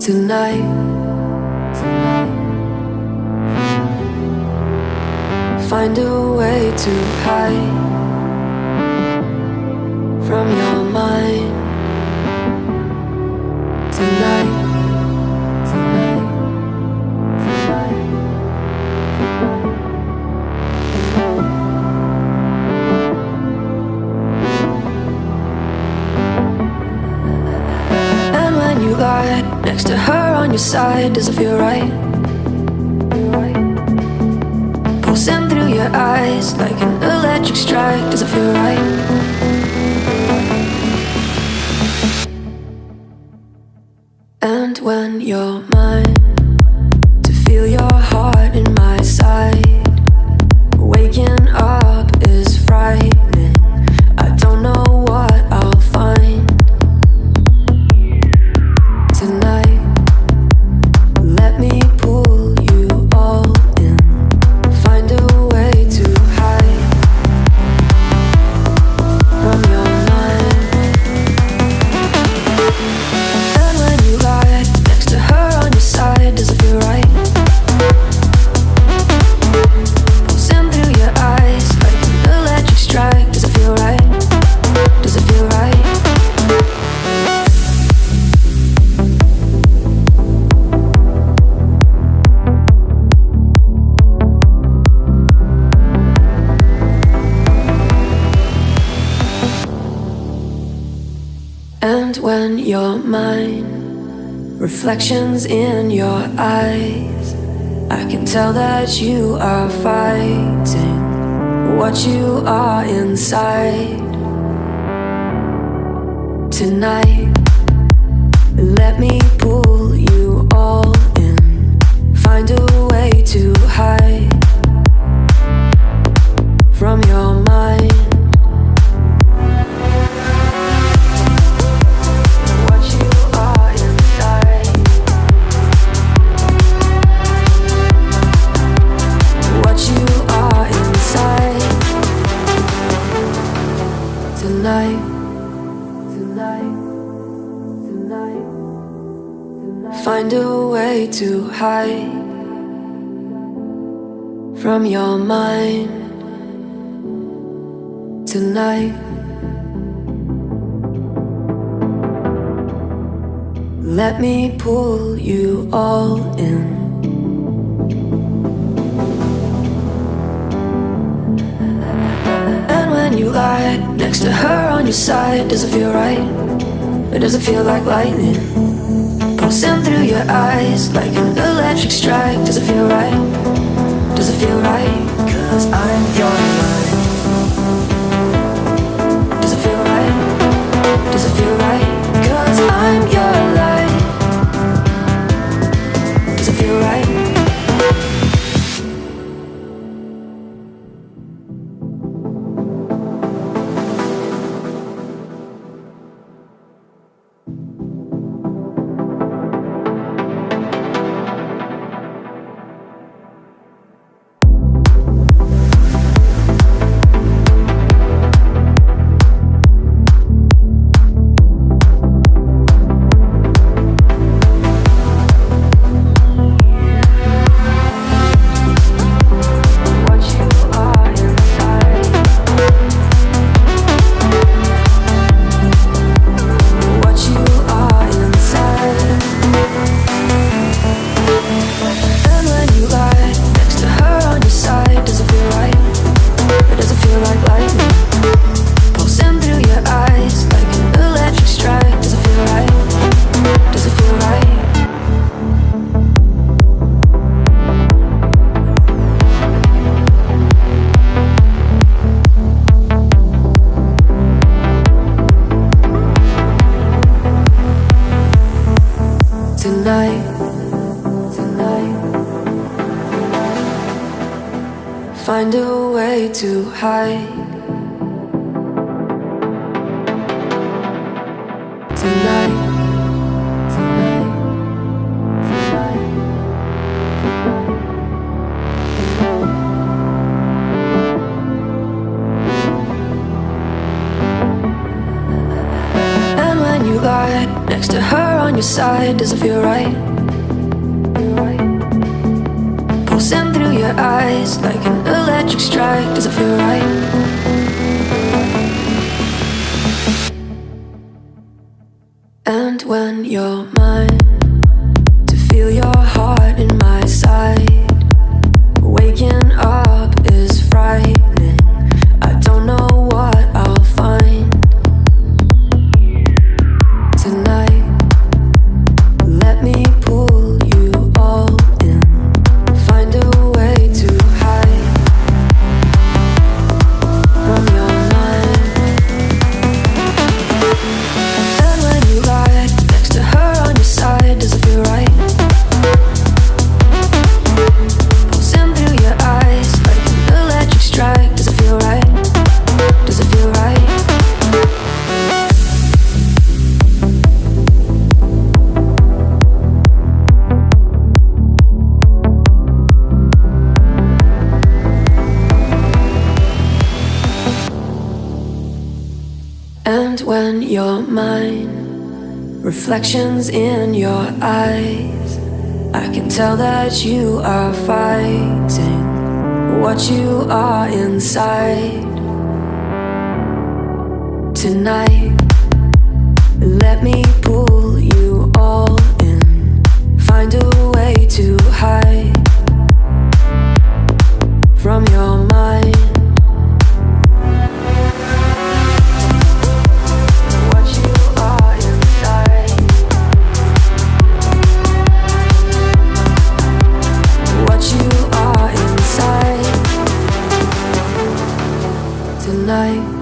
tonight. Find a way to hide from your mind tonight. And when you lie next to her on your side, does it feel right? Pulsing through your eyes like an electric strike, does it feel right? And when you're mine, to feel your heart in my side, waking up is frightening. I don't know what I'll find tonight. Let me pull you all in, find a way to hide from your mind. And when you lie next to her on your side, does it feel right? Pulsing through your eyes like an electric strike, does it feel right? Does it feel right? And when you're mine, reflections in your eyes, I can tell that you are fighting what you are inside tonight. Let me pull you all in, find a way to hide from your mind. Find a way to hide from your mind tonight. Let me pull you all in. And when you lie next to her on your side, does it feel right? Or does it feel like lightning? Pulsing through your eyes like an electric strike, does it feel right? Does it feel right? 'Cause I'm your mind. Does it feel right? Does it feel right? 'Cause I'm your light. Does it feel right? Find a way to hide tonight. And when you lie next to her on your your side, does it feel right? Pulsing through your eyes like an electric strike, does it feel right? And when you're mine, to feel your heart in my side, waking up is frightening. I don't know what I'll find tonight. Let me pull you all in, find a way to hide from your mind. And when you lie next to her on your side, does it feel right? Pulsing through your eyes like an electric strike, does it feel right? Does it feel right? And when you're mine, reflections in your eyes, I can tell that you are fighting what you are inside. Tonight, let me pull you all in, find a way to hide from your mind. What you are inside, what you are inside tonight.